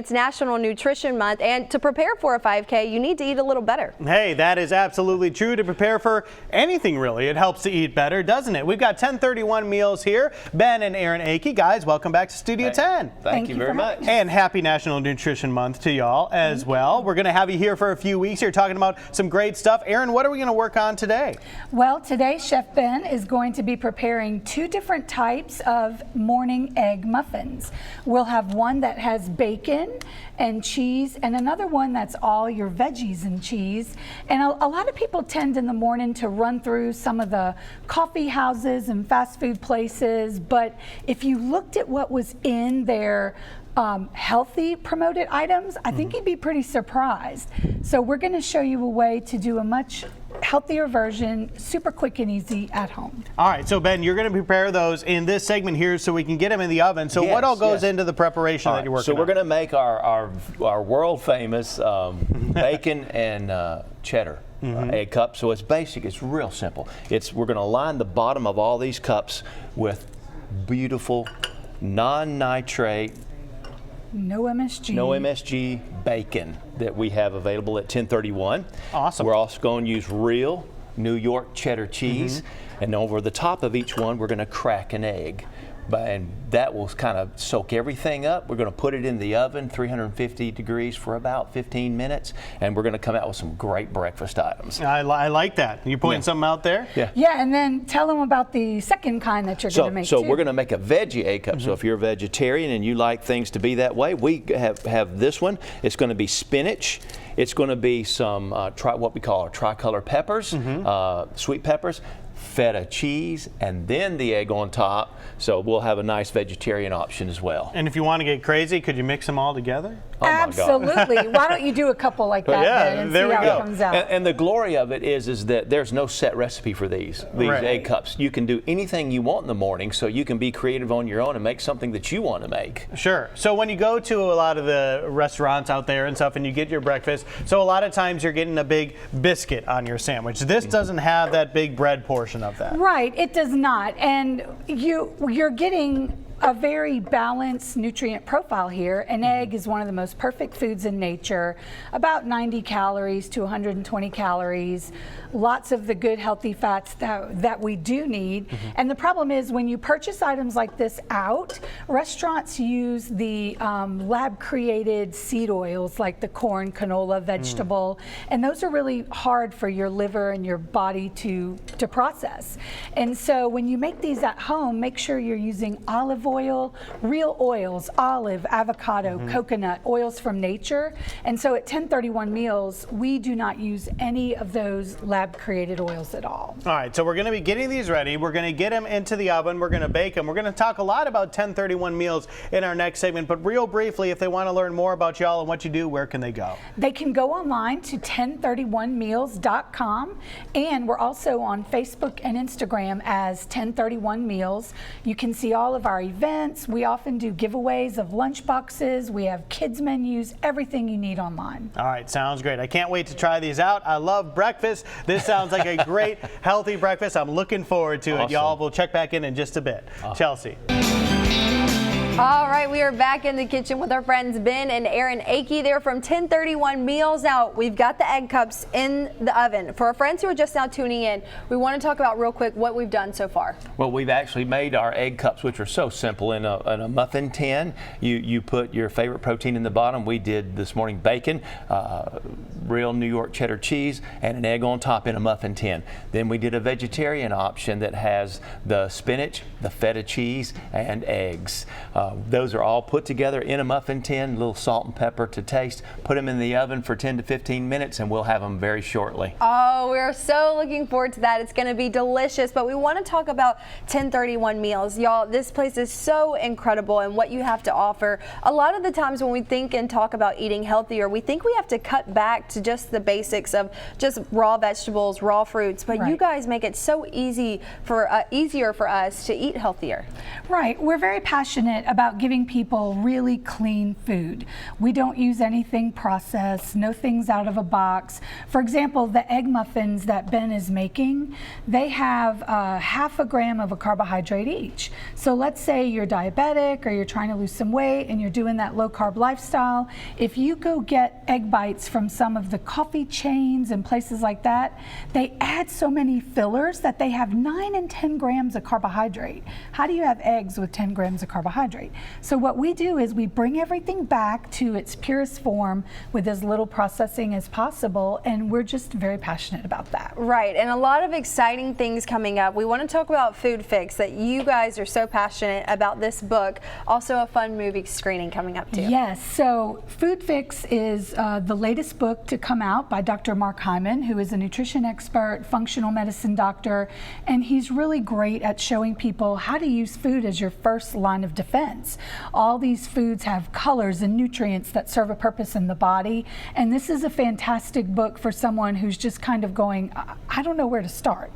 It's National Nutrition Month, and to prepare for a 5K, you need to eat a little better. Hey, that is absolutely true. To prepare for anything, really, it helps to eat better, doesn't it? We've got 1031 meals here. Ben and Aaron Akey, guys, welcome back to Studio 10. Thank you very much. And happy National Nutrition Month to y'all as well. We're going to have you here for a few weeks here talking about some great stuff. Aaron, what are we going to work on today? Well, today Chef Ben is going to be preparing two different types of morning egg muffins. We'll have one that has bacon and cheese, and another one that's all your veggies and cheese. And a lot of people tend in the morning to run through some of the coffee houses and fast food places, but if you looked at what was in their healthy promoted items, I think you'd be pretty surprised. So we're going to show you a way to do a much healthier version, super quick and easy at home. All right, so Ben, you're going to prepare those in this segment here so we can get them in the oven. So what all goes into the preparation that you're working on? So we're going to make our world famous bacon and cheddar egg cup. So it's basic, it's real simple. We're going to line the bottom of all these cups with beautiful non-nitrate, no MSG bacon that we have available at 1031. Awesome. We're also going to use real New York cheddar cheese, and over the top of each one we're going to crack an egg. And that will kind of soak everything up. We're going to put it in the oven, 350 degrees for about 15 minutes, and we're going to come out with some great breakfast items. I like that. You're pointing something out there? Yeah, and then tell them about the second kind that you're going to make So too. we're going to make a veggie egg cup. So if you're a vegetarian and you like things to be that way, we have this one. It's going to be spinach. It's going to be some what we call our tricolor peppers, sweet peppers, feta cheese, and then the egg on top. So we'll have a nice vegetarian option as well. And if you want to get crazy, could you mix them all together? Oh Absolutely. Why don't you do a couple like that and see how it comes out? And the glory of it is that there's no set recipe for these egg cups. You can do anything you want in the morning, so you can be creative on your own and make something that you want to make. Sure. So when you go to a lot of the restaurants out there and stuff and you get your breakfast, so a lot of times you're getting a big biscuit on your sandwich. This doesn't have that big bread portion of that. Right, it does not. And you're getting a very balanced nutrient profile here. An egg is one of the most perfect foods in nature, about 90 calories to 120 calories, lots of the good healthy fats that we do need. And the problem is when you purchase items like this out, restaurants use the lab created seed oils like the corn, canola, vegetable, and those are really hard for your liver and your body to process. And so when you make these at home, make sure you're using olive oil, real oils, olive, avocado, coconut, oils from nature. And so at 1031 Meals, we do not use any of those lab created oils at all. All right, so we're going to be getting these ready. We're going to get them into the oven. We're going to bake them. We're going to talk a lot about 1031 Meals in our next segment, but real briefly, if they want to learn more about y'all and what you do, where can they go? They can go online to 1031meals.com, and we're also on Facebook and Instagram as 1031 Meals. You can see all of our events. We often do giveaways of lunch boxes. We have kids menus, everything you need online. All right, sounds great. I can't wait to try these out. I love breakfast. This sounds like a great, healthy breakfast. I'm looking forward to it, y'all. We'll check back in just a bit. Chelsea. All right, we are back in the kitchen with our friends Ben and Aaron Akey. They're from 1031 Meals. Now, we've got the egg cups in the oven. For our friends who are just now tuning in, we want to talk about real quick what we've done so far. Well, we've actually made our egg cups, which are so simple, in a muffin tin. You put your favorite protein in the bottom. We did this morning bacon, real New York cheddar cheese, and an egg on top in a muffin tin. Then we did a vegetarian option that has the spinach, the feta cheese, and eggs. Those are all put together in a muffin tin, a little salt and pepper to taste. Put them in the oven for 10 to 15 minutes and we'll have them very shortly. Oh, we're so looking forward to that. It's going to be delicious, but we want to talk about 1031 Meals. Y'all, this place is so incredible and what you have to offer. A lot of the times when we think and talk about eating healthier, we think we have to cut back to just the basics of just raw vegetables, raw fruits, but you guys make it so easier for us to eat healthier. Right. We're very passionate about giving people really clean food. We don't use anything processed, no things out of a box. For example, the egg muffins that Ben is making, they have half a gram of a carbohydrate each. So let's say you're diabetic or you're trying to lose some weight and you're doing that low carb lifestyle. If you go get egg bites from some of the coffee chains and places like that, they add so many fillers that they have 9 and 10 grams of carbohydrate. How do you have eggs with 10 grams of carbohydrate? So what we do is we bring everything back to its purest form with as little processing as possible, and we're just very passionate about that. Right, and a lot of exciting things coming up. We want to talk about Food Fix, that you guys are so passionate about this book. Also a fun movie screening coming up too. Yes, so Food Fix is the latest book to come out by Dr. Mark Hyman, who is a nutrition expert, functional medicine doctor, and he's really great at showing people how to use food as your first line of defense. All these foods have colors and nutrients that serve a purpose in the body, and this is a fantastic book for someone who's just kind of going, I don't know where to start.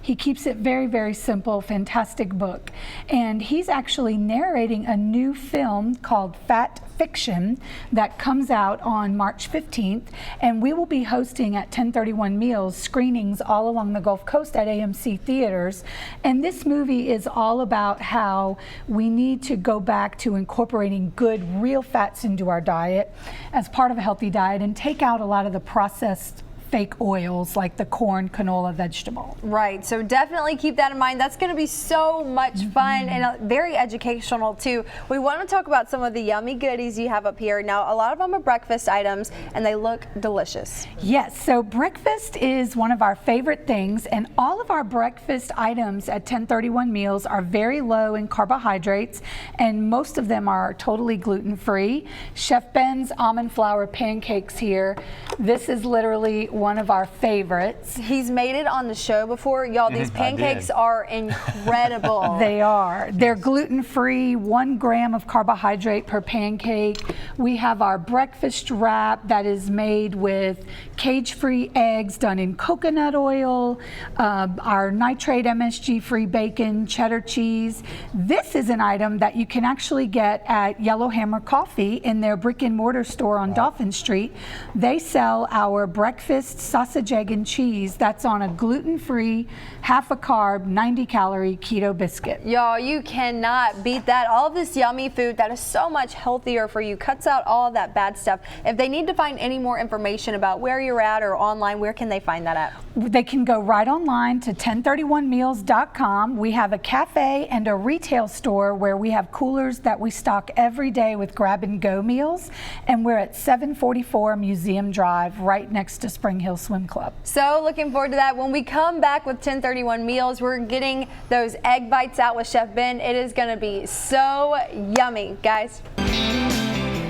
He keeps it very, very simple, fantastic book. And he's actually narrating a new film called Fat Fiction that comes out on March 15th, and we will be hosting at 1031 Meals screenings all along the Gulf Coast at AMC theaters. And this movie is all about how we need to go back to incorporating good, real fats into our diet as part of a healthy diet and take out a lot of the processed fake oils like the corn, canola, vegetable. Right, so definitely keep that in mind. That's going to be so much fun and very educational too. We want to talk about some of the yummy goodies you have up here. Now, a lot of them are breakfast items and they look delicious. Yes, so breakfast is one of our favorite things, and all of our breakfast items at 1031 Meals are very low in carbohydrates, and most of them are totally gluten-free. Chef Ben's almond flour pancakes here. This is literally one of our favorites. He's made it on the show before. Y'all, these pancakes are incredible. They are. They're gluten-free, 1 gram of carbohydrate per pancake. We have our breakfast wrap that is made with cage-free eggs done in coconut oil, our nitrate MSG-free bacon, cheddar cheese. This is an item that you can actually get at Yellowhammer Coffee in their brick and mortar store on Dolphin Street. They sell our breakfast sausage, egg, and cheese that's on a gluten-free, half a carb, 90-calorie keto biscuit. Y'all, you cannot beat that. All of this yummy food that is so much healthier for you, cuts out all of that bad stuff. If they need to find any more information about where you're at or online, where can they find that at? They can go right online to 1031meals.com. We have a cafe and a retail store where we have coolers that we stock every day with grab-and-go meals, and we're at 744 Museum Drive, right next to Spring Hill Swim Club. So looking forward to that. When we come back with 1031 Meals, we're getting those egg bites out with Chef Ben. It is going to be so yummy, guys.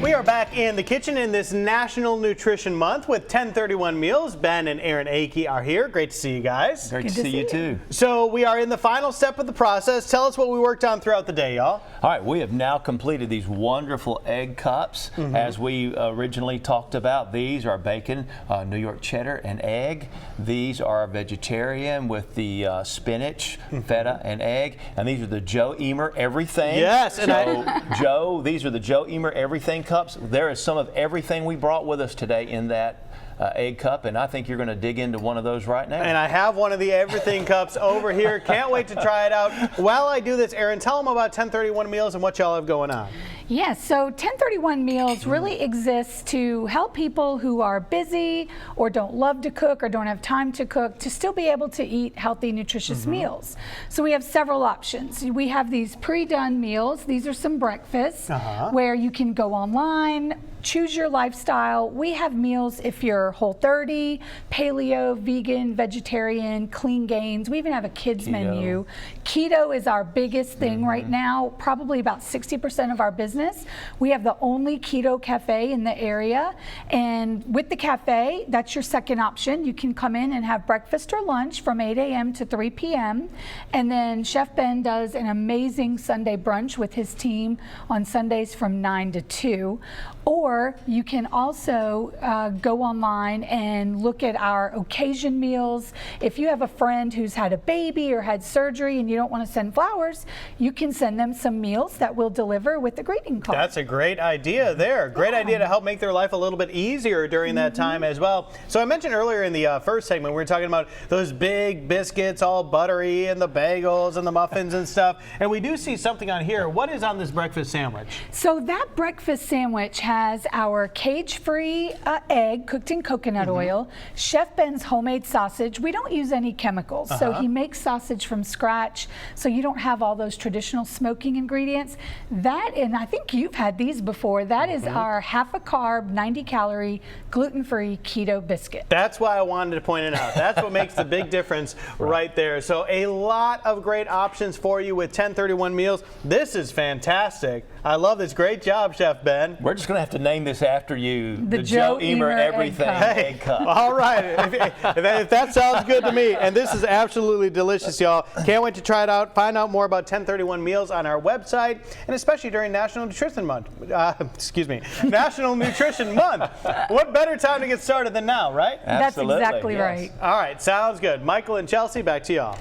We are back in the kitchen in this National Nutrition Month with 1031 Meals. Ben and Aaron Akey are here. Great to see you guys. Great to see you too. So we are in the final step of the process. Tell us what we worked on throughout the day, y'all. All right, we have now completed these wonderful egg cups. As we originally talked about, these are bacon, New York cheddar, and egg. These are vegetarian with the spinach, feta, and egg. And these are the Joe Emer Everything. Yes. So, these are the Joe Emer Everything cups. There is some of everything we brought with us today in that egg cup, and I think you're going to dig into one of those right now. And I have one of the Everything cups over here. Can't wait to try it out. While I do this, Aaron, tell them about 1031 Meals and what y'all have going on. Yes, so 1031 Meals really exists to help people who are busy or don't love to cook or don't have time to cook to still be able to eat healthy, nutritious meals. So we have several options. We have these pre-done meals. These are some breakfasts where you can go online, choose your lifestyle. We have meals if you're Whole30, paleo, vegan, vegetarian, clean gains. We even have a kids menu. Keto is our biggest thing right now, probably about 60% of our business. We have the only keto cafe in the area, and with the cafe, that's your second option. You can come in and have breakfast or lunch from 8 a.m. to 3 p.m. and then Chef Ben does an amazing Sunday brunch with his team on Sundays from 9 to 2. Or you can also go online and look at our occasion meals. If you have a friend who's had a baby or had surgery and you don't want to send flowers, you can send them some meals that we'll deliver with a greeting card. That's a great idea there. Great idea to help make their life a little bit easier during that time as well. So I mentioned earlier in the first segment, we were talking about those big biscuits, all buttery, and the bagels and the muffins and stuff. And we do see something on here. What is on this breakfast sandwich? So that breakfast sandwich has our cage-free egg cooked in coconut oil, Chef Ben's homemade sausage. We don't use any chemicals, so he makes sausage from scratch, so you don't have all those traditional smoking ingredients. That, and I think you've had these before, that is our half a carb, 90 calorie, gluten-free keto biscuit. That's why I wanted to point it out. That's what makes the big difference right there. So a lot of great options for you with 1031 meals. This is fantastic. I love this. Great job, Chef Ben. We're just going to have to name this after you. The Joe Emer everything egg cup. egg cup. All right. If that sounds good to me. And this is absolutely delicious, y'all. Can't wait to try it out. Find out more about 1031 meals on our website, and especially during National Nutrition Month. National Nutrition Month. What better time to get started than now, right? That's Absolutely, exactly yes. right. All right. Sounds good. Michael and Chelsea, back to y'all.